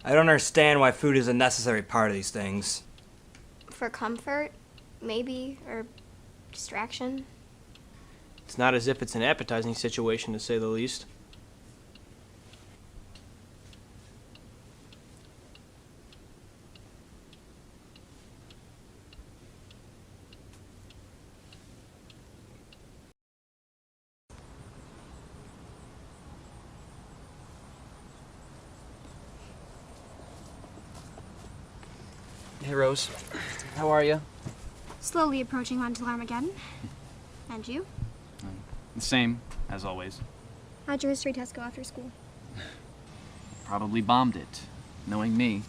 I don't understand why food is a necessary part of these things. For comfort, maybe, or distraction. It's not as if it's an appetizing situation, to say the least. Hey, Rose. How are you? Slowly approaching onto Armageddon. And you? The same, as always. How'd your history test go after school? Probably bombed it, knowing me.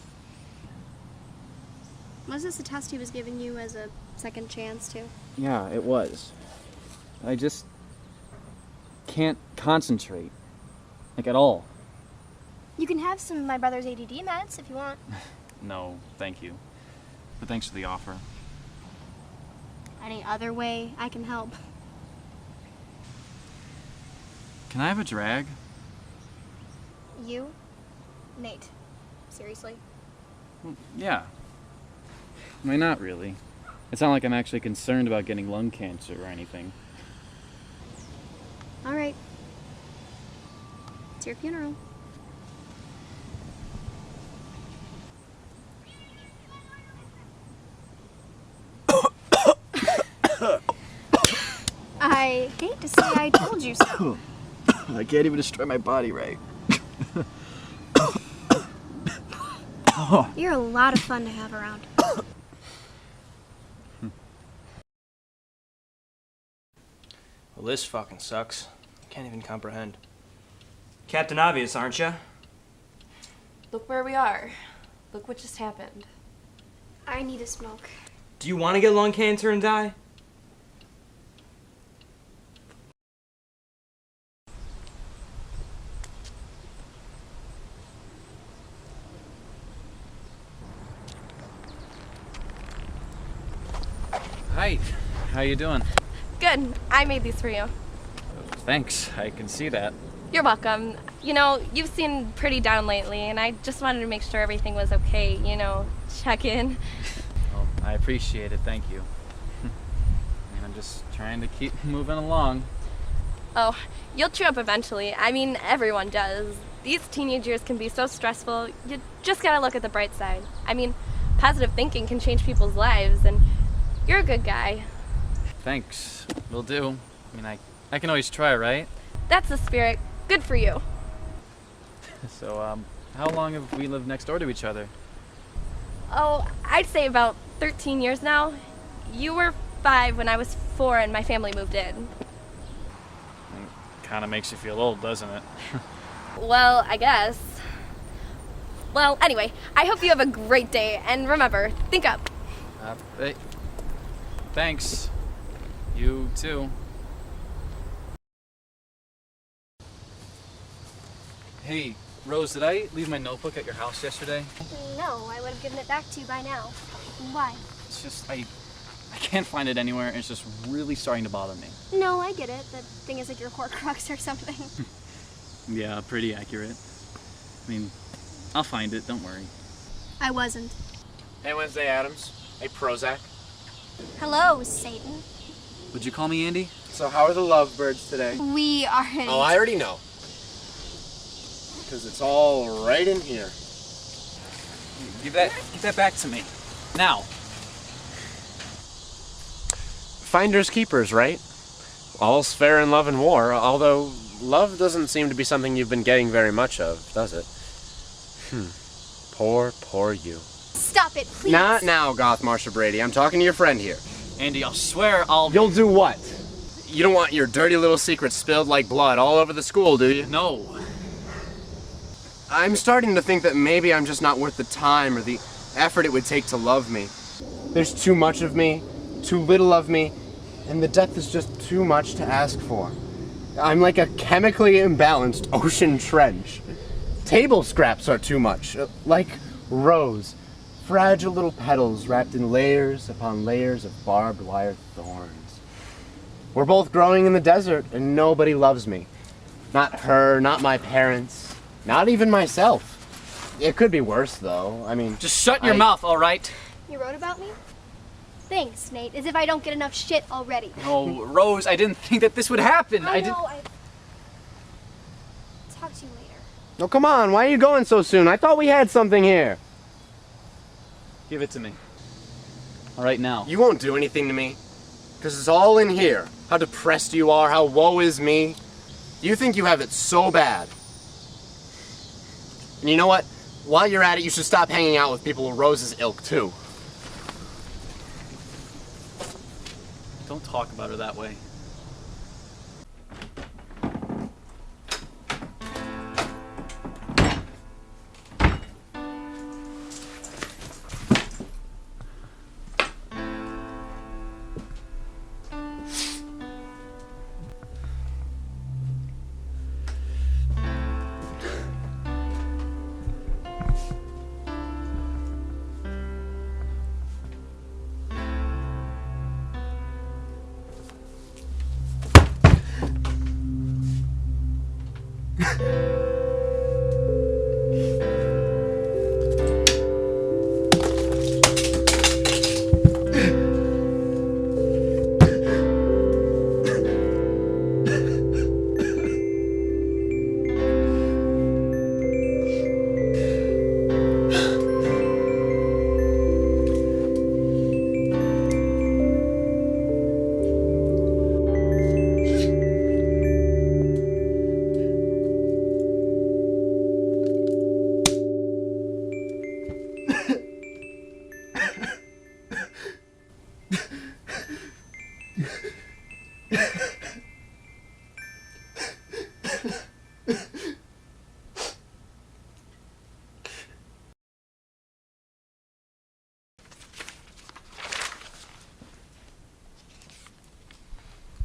Was this a test he was giving you as a second chance, too? Yeah, it was. I just can't concentrate. Like, at all. You can have some of my brother's ADD meds if you want. No, thank you. But thanks for the offer. Any other way I can help? Can I have a drag? You? Nate. Seriously? Well, yeah. Why not, really? It's not like I'm actually concerned about getting lung cancer or anything. All right. It's your funeral. I hate to say I told you so. I can't even destroy my body right. You're a lot of fun to have around. Well, this fucking sucks. Can't even comprehend. Captain Obvious, aren't you? Look where we are. Look what just happened. I need a smoke. Do you want to get lung cancer and die? Hi, how you doing? Good. I made these for you. Thanks, I can see that. You're welcome. You know, you've seemed pretty down lately, and I just wanted to make sure everything was okay, you know, check in. Well, I appreciate it, thank you. I mean, I'm just trying to keep moving along. Oh, you'll cheer up eventually. I mean, everyone does. These teenage years can be so stressful. You just gotta look at the bright side. I mean, positive thinking can change people's lives, and you're a good guy. Thanks, will do. I mean, I can always try, right? That's the spirit. Good for you. So, how long have we lived next door to each other? Oh, I'd say about 13 years now. You were 5 when I was 4 and my family moved in. Kind of makes you feel old, doesn't it? Well, I guess. Well, anyway, I hope you have a great day, and remember, think up. Hey, thanks. You too. Hey, Rose, did I leave my notebook at your house yesterday? No, I would have given it back to you by now. Why? It's just, I can't find it anywhere, and it's just really starting to bother me. No, I get it. The thing is like your Horcrux or something. Yeah, pretty accurate. I mean, I'll find it, don't worry. I wasn't. Hey, Wednesday Addams. Hey, Prozac. Hello, Satan. Would you call me Andy? So how are the lovebirds today? We aren't. Oh, I already know. Because it's all right in here. Give that back to me. Now. Finders keepers, right? All's fair in love and war, although love doesn't seem to be something you've been getting very much of, does it? Poor you. Stop it, please. Not now, Goth Marsha Brady. I'm talking to your friend here. Andy, I'll swear I'll... You'll do what? You don't want your dirty little secrets spilled like blood all over the school, do you? No. I'm starting to think that maybe I'm just not worth the time or the effort it would take to love me. There's too much of me, too little of me, and the depth is just too much to ask for. I'm like a chemically imbalanced ocean trench. Table scraps are too much, like rose, fragile little petals wrapped in layers upon layers of barbed wire thorns. We're both growing in the desert, and nobody loves me. Not her, not my parents, not even myself. It could be worse, though. I mean... Just shut your mouth, all right? You wrote about me? Thanks, Nate. As if I don't get enough shit already. Oh, Rose, I didn't think that this would happen. I know. Talk to you later. No, come on. Why are you going so soon? I thought we had something here. Give it to me. All right, now. You won't do anything to me. Because it's all in here. How depressed you are, how woe is me. You think you have it so bad. And you know what? While you're at it, you should stop hanging out with people with Rose's ilk, too. Don't talk about her that way.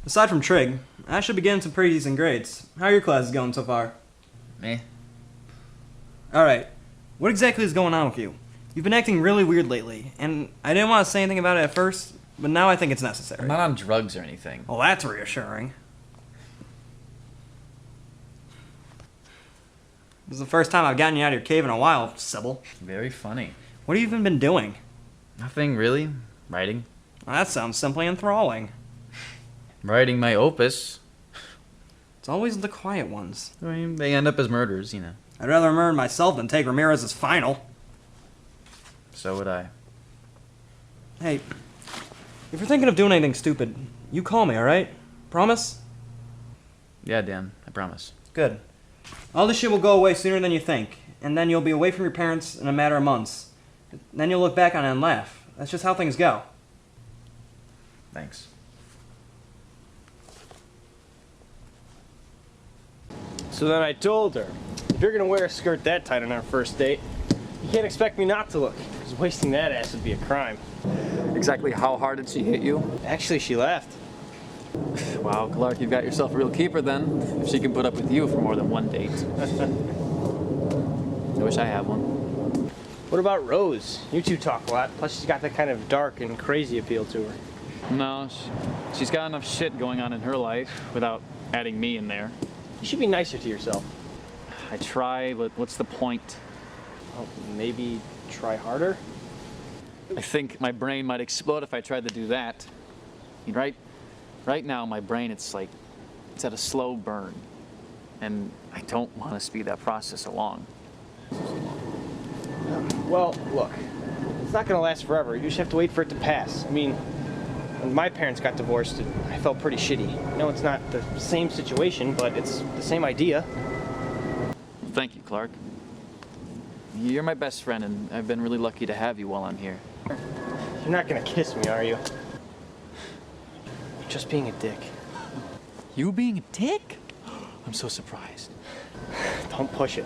Aside from Trig, I should be getting some pretty decent grades. How are your classes going so far? Me? Alright, what exactly is going on with you? You've been acting really weird lately, and I didn't want to say anything about it at first, but now I think it's necessary. I'm not on drugs or anything. Well, that's reassuring. This is the first time I've gotten you out of your cave in a while, Sybil. Very funny. What have you even been doing? Nothing really. Writing. Well, that sounds simply enthralling. Writing my opus. It's always the quiet ones. I mean, they end up as murders, you know. I'd rather murder myself than take Ramirez's final. So would I. Hey, if you're thinking of doing anything stupid, you call me, alright? Promise? Yeah, Dan. I promise. Good. All this shit will go away sooner than you think, and then you'll be away from your parents in a matter of months. Then you'll look back on it and laugh. That's just how things go. Thanks. So then I told her, if you're gonna wear a skirt that tight on our first date, you can't expect me not to look, because wasting that ass would be a crime. Exactly how hard did she hit you? Actually, she laughed. Wow, Clark, you've got yourself a real keeper then, if she can put up with you for more than one date. I wish I had one. What about Rose? You two talk a lot, plus she's got that kind of dark and crazy appeal to her. No, she's got enough shit going on in her life without adding me in there. You should be nicer to yourself. I try, but what's the point? Well, maybe try harder? I think my brain might explode if I tried to do that. I mean, right now, my brain, it's at a slow burn. And I don't want to speed that process along. Well, look, it's not gonna last forever. You just have to wait for it to pass. I mean, when my parents got divorced, I felt pretty shitty. I know it's not the same situation, but it's the same idea. Thank you, Clark. You're my best friend, and I've been really lucky to have you while I'm here. You're not gonna kiss me, are you? You're just being a dick. You being a dick? I'm so surprised. Don't push it.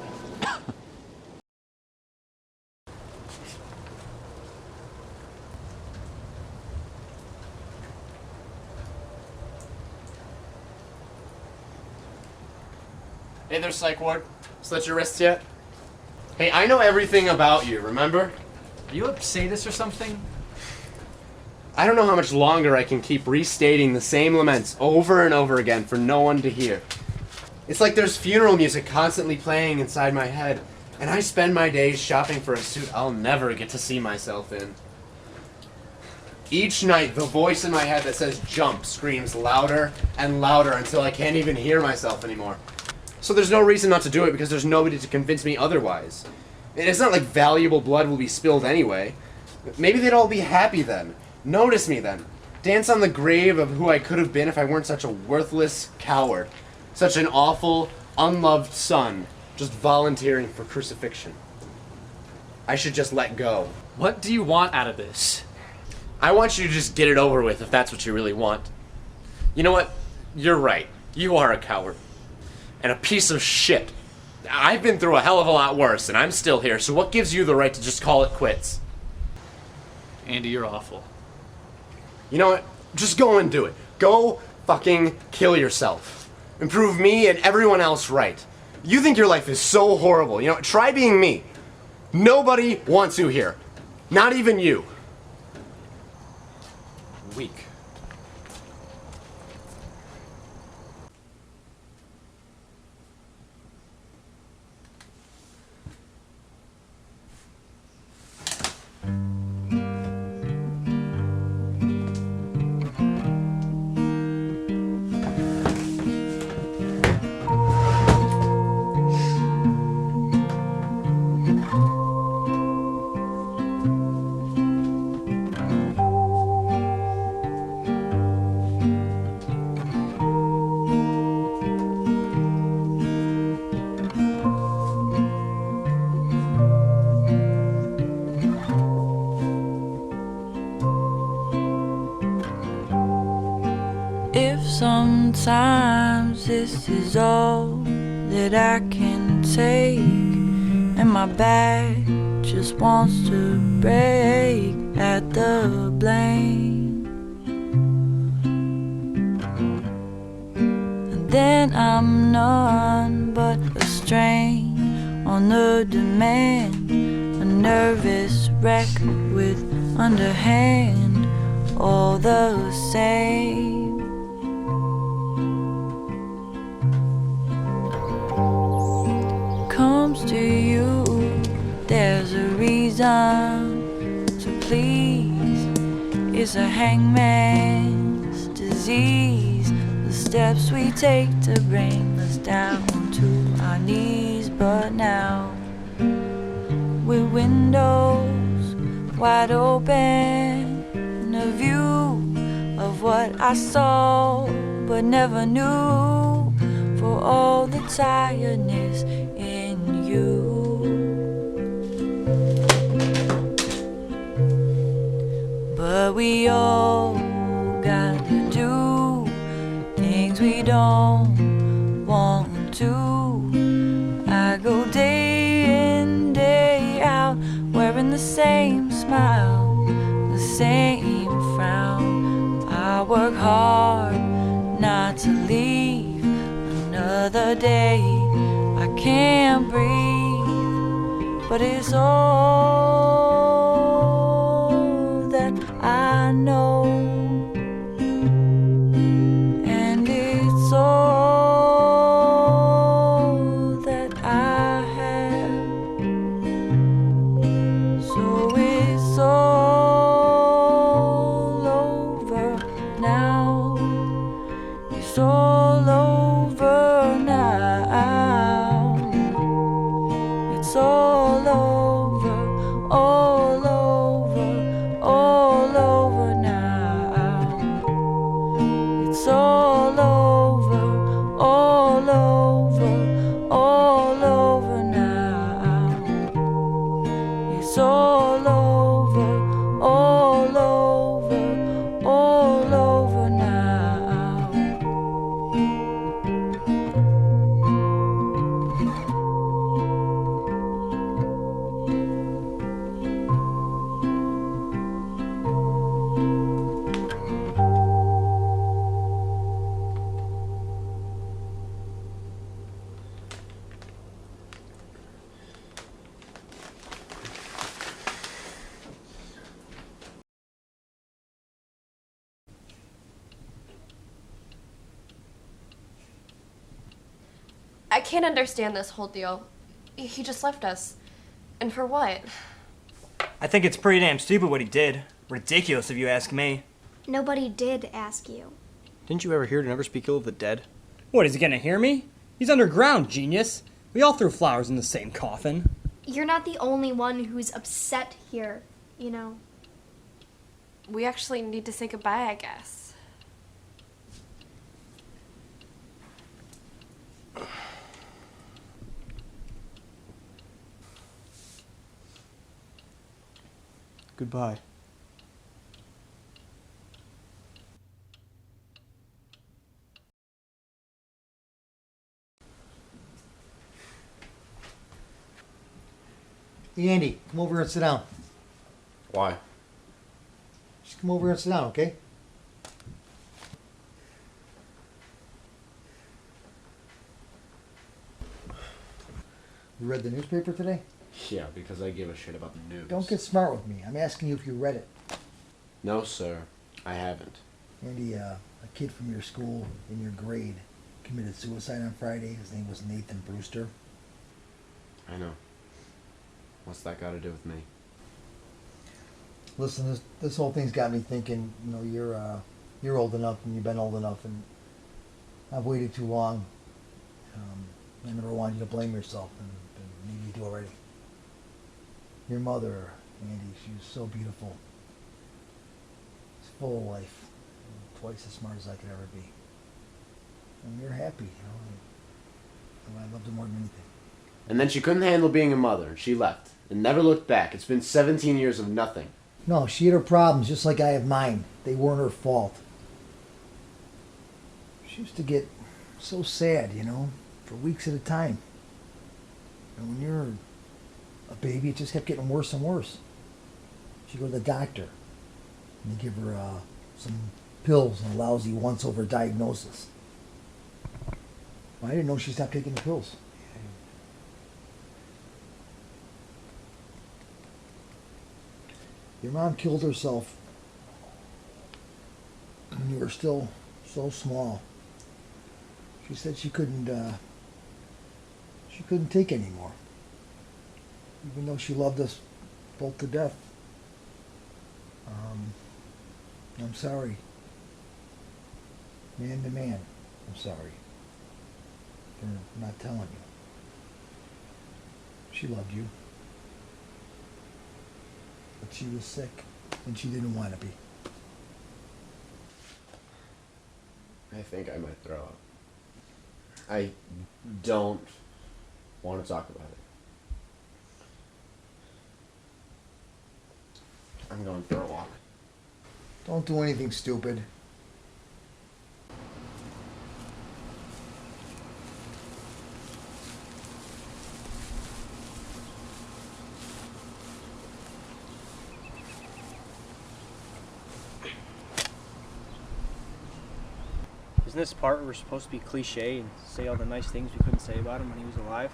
Hey there, Psych Ward. Slit your wrists yet? Hey, I know everything about you, remember? Are you a sadist or something? I don't know how much longer I can keep restating the same laments over and over again for no one to hear. It's like there's funeral music constantly playing inside my head. And I spend my days shopping for a suit I'll never get to see myself in. Each night, the voice in my head that says jump screams louder and louder until I can't even hear myself anymore. So there's no reason not to do it because there's nobody to convince me otherwise. And it's not like valuable blood will be spilled anyway. Maybe they'd all be happy then. Notice me then. Dance on the grave of who I could have been if I weren't such a worthless coward. Such an awful, unloved son, just volunteering for crucifixion. I should just let go. What do you want out of this? I want you to just get it over with if that's what you really want. You know what? You're right. You are a coward. And a piece of shit. I've been through a hell of a lot worse, and I'm still here, so what gives you the right to just call it quits? Andy, you're awful. You know what? Just go and do it. Go fucking kill yourself. And prove me and everyone else right. You think your life is so horrible. You know, try being me. Nobody wants you here. Not even you. Weak. If sometimes this is all that I can take, and my back just wants to break at the blame, and then I'm none but a strain on the demand, a nervous wreck with underhand, all the same. Comes to you, there's a reason to please. It's a hangman's disease, the steps we take to bring us down to our knees. But now, with windows wide open, a view of what I saw but never knew, for all the tiredness in you. But we all gotta do things we don't want to. I go day in, day out, wearing the same smile, the same frown. I work hard not to leave another day. I can't breathe, but it's all that I know, and it's all that I have. So it's all over now. It's all over now. It's all over, all over, all over now. It's all over, all over, all over now. It's all over, all over, all over now. I can't understand this whole deal. He just left us. And for what? I think it's pretty damn stupid what he did. Ridiculous if you ask me. Nobody did ask you. Didn't you ever hear to never speak ill of the dead? What, is he gonna hear me? He's underground, genius. We all threw flowers in the same coffin. You're not the only one who's upset here, you know. We actually need to say goodbye, I guess. Goodbye. Hey, Andy, come over here and sit down. Why? Just come over here and sit down, okay? You read the newspaper today? Yeah, because I give a shit about the news. Don't get smart with me. I'm asking you if you read it. No, sir. I haven't. Andy, a kid from your school in your grade committed suicide on Friday. His name was Nathan Brewster. I know. What's that got to do with me? Listen, this whole thing's got me thinking. You know, you're old enough, and you've been old enough, and I've waited too long. I never wanted you to blame yourself, and maybe you do already. Your mother, Andy, she was so beautiful. She's full of life, twice as smart as I could ever be. And you're happy, you know. I loved her more than anything. And then she couldn't handle being a mother, and she left, and never looked back. It's been 17 years of nothing. No, she had her problems just like I have mine. They weren't her fault. She used to get so sad, you know, for weeks at a time. And when you're a baby, it just kept getting worse and worse. She'd go to the doctor, and they give her some pills and a lousy once-over diagnosis. Well, I didn't know she stopped taking the pills. Your mom killed herself when you were still so small. She said she couldn't take anymore. Even though she loved us both to death. I'm sorry. Man to man, I'm sorry for not telling you. She loved you. But she was sick, and she didn't want to be. I think I might throw up. I don't want to talk about it. I'm going for a walk. Don't do anything stupid. Isn't this part where we're supposed to be cliche and say all the nice things we couldn't say about him when he was alive?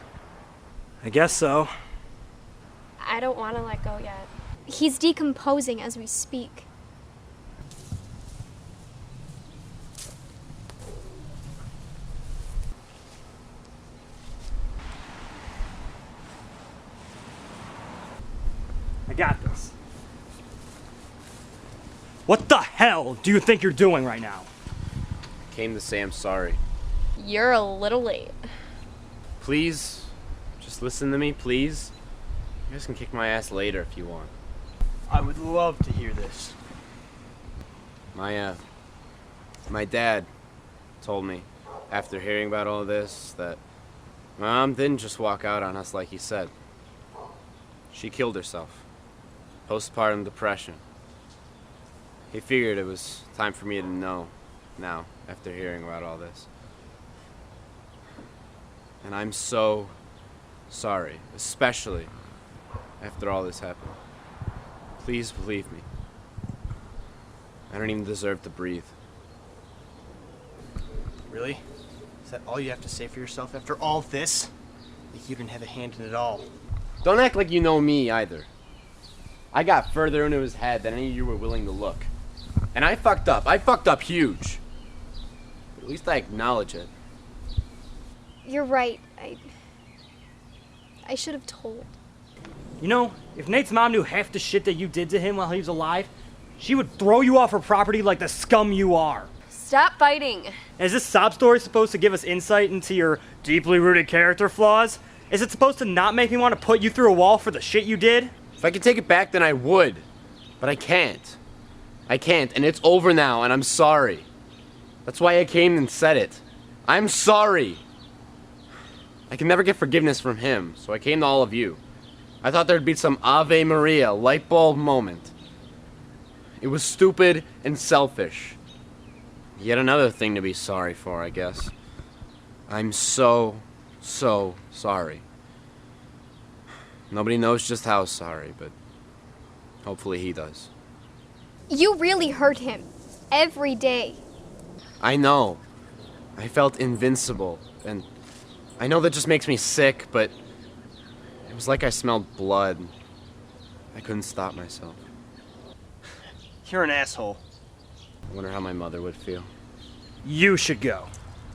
I guess so. I don't want to let go yet. He's decomposing as we speak. I got this. What the hell do you think you're doing right now? Came to say I'm sorry. You're a little late. Please, just listen to me, please. You guys can kick my ass later if you want. I would love to hear this. My dad told me, after hearing about all this, that my mom didn't just walk out on us like he said. She killed herself. Postpartum depression. He figured it was time for me to know now, after hearing about all this. And I'm so sorry, especially after all this happened. Please believe me. I don't even deserve to breathe. Really? Is that all you have to say for yourself after all this? Like you didn't have a hand in it all. Don't act like you know me either. I got further into his head than any of you were willing to look. And I fucked up. I fucked up huge. But at least I acknowledge it. You're right. I should have told. You know, if Nate's mom knew half the shit that you did to him while he was alive, she would throw you off her property like the scum you are. Stop fighting. Is this sob story supposed to give us insight into your deeply rooted character flaws? Is it supposed to not make me want to put you through a wall for the shit you did? If I could take it back, then I would. But I can't. I can't, and it's over now, and I'm sorry. That's why I came and said it. I'm sorry. I can never get forgiveness from him, so I came to all of you. I thought there'd be some Ave Maria light bulb moment. It was stupid and selfish. Yet another thing to be sorry for, I guess. I'm so sorry. Nobody knows just how sorry, but hopefully he does. You really hurt him. Every day. I know. I felt invincible, and I know that just makes me sick, but it was like I smelled blood. I couldn't stop myself. You're an asshole. I wonder how my mother would feel. You should go.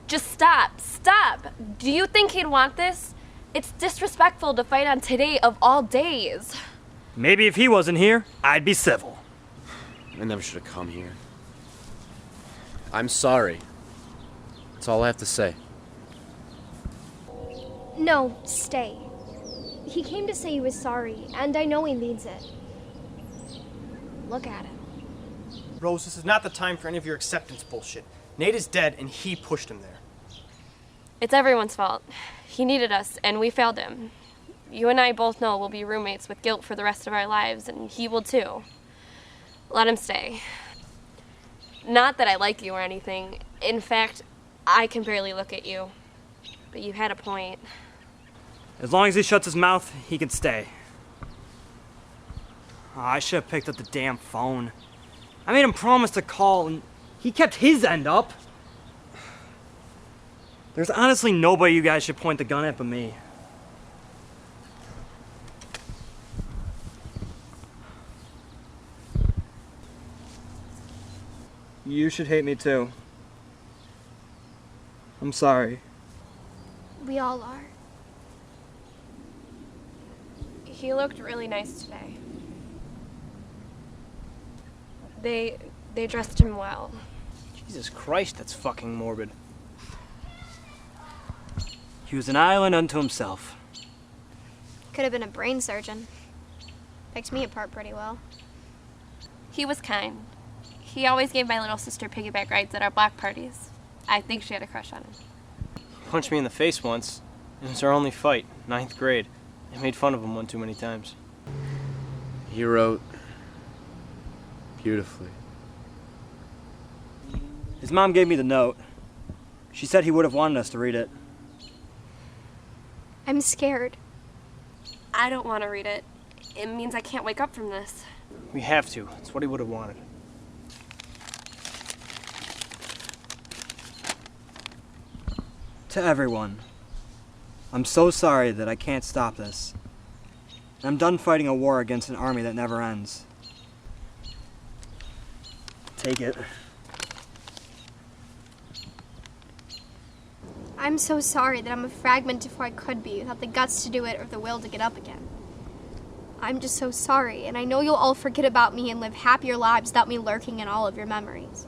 Just stop. Stop. Do you think he'd want this? It's disrespectful to fight on today of all days. Maybe if he wasn't here, I'd be civil. I never should have come here. I'm sorry. That's all I have to say. No, stay. He came to say he was sorry, and I know he means it. Look at him. Rose, this is not the time for any of your acceptance bullshit. Nate is dead, and he pushed him there. It's everyone's fault. He needed us, and we failed him. You and I both know we'll be roommates with guilt for the rest of our lives, and he will too. Let him stay. Not that I like you or anything. In fact, I can barely look at you. But you had a point. As long as he shuts his mouth, he can stay. Oh, I should have picked up the damn phone. I made him promise to call, and he kept his end up. There's honestly nobody you guys should point the gun at but me. You should hate me too. I'm sorry. We all are. He looked really nice today. They dressed him well. Jesus Christ, that's fucking morbid. He was an island unto himself. Could have been a brain surgeon. Picked me apart pretty well. He was kind. He always gave my little sister piggyback rides at our block parties. I think she had a crush on him. He punched me in the face once. It was our only fight, 9th grade. I made fun of him one too many times. He wrote beautifully. His mom gave me the note. She said he would have wanted us to read it. I'm scared. I don't want to read it. It means I can't wake up from this. We have to. It's what he would have wanted. To everyone, I'm so sorry that I can't stop this. I'm done fighting a war against an army that never ends. Take it. I'm so sorry that I'm a fragment of who I could be without the guts to do it or the will to get up again. I'm just so sorry, and I know you'll all forget about me and live happier lives without me lurking in all of your memories.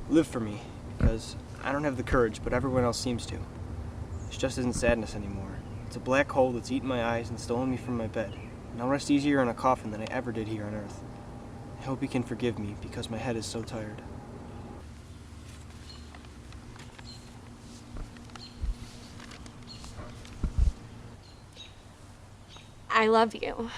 Live for me, because I don't have the courage, but everyone else seems to. This just isn't sadness anymore. It's a black hole that's eaten my eyes and stolen me from my bed, and I'll rest easier in a coffin than I ever did here on Earth. I hope he can forgive me, because my head is so tired. I love you.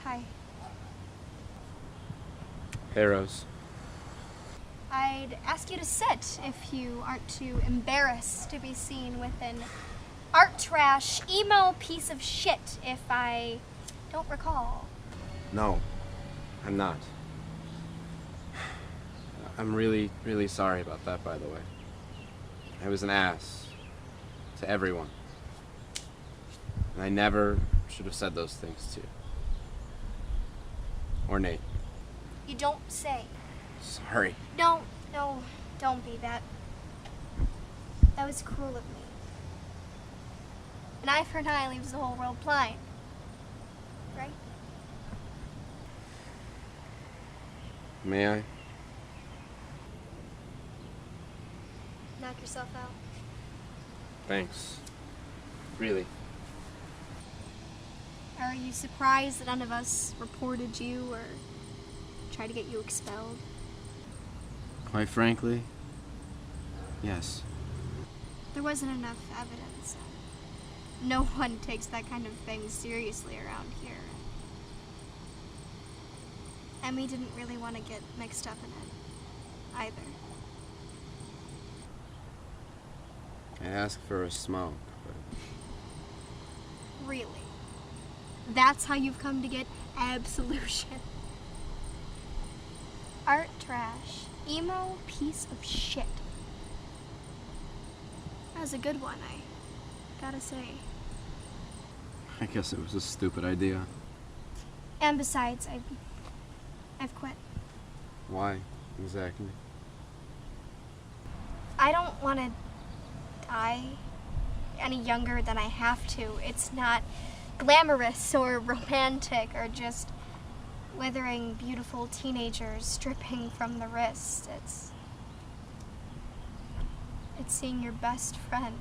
Hi. Hey, Rose. I'd ask you to sit if you aren't too embarrassed to be seen with an art trash, emo piece of shit if I don't recall. No, I'm not. I'm really, really sorry about that, by the way. I was an ass to everyone. And I never should have said those things to you. Or Nate. You don't say. Sorry. No, don't be that. That was cruel of me. An eye for an eye leaves the whole world blind. Right? May I? Knock yourself out. Thanks. Really. Are you surprised that none of us reported you or tried to get you expelled? Quite frankly, yes. There wasn't enough evidence. No one takes that kind of thing seriously around here. Emmy didn't really want to get mixed up in it either. I asked for a smoke, but Really? That's how you've come to get absolution? Art trash. Emo piece of shit. That was a good one, I gotta say. I guess it was a stupid idea. And besides, I've quit. Why, exactly? I don't want to die any younger than I have to. It's not glamorous or romantic or just withering beautiful teenagers dripping from the wrist. It's seeing your best friend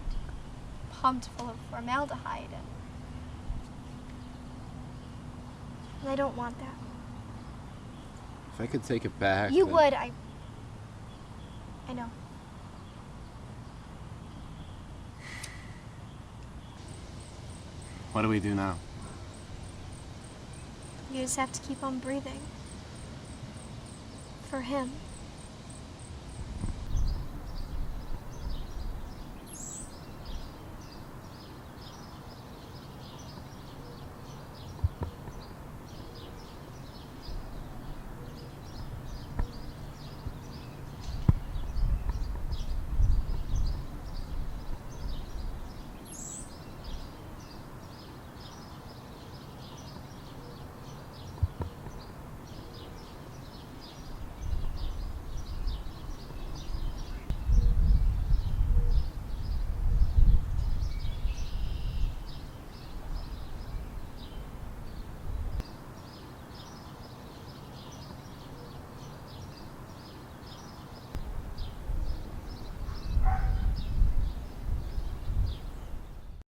pumped full of formaldehyde, and I don't want that. If I could take it back... You then- would, I know. What do we do now? You just have to keep on breathing. For him.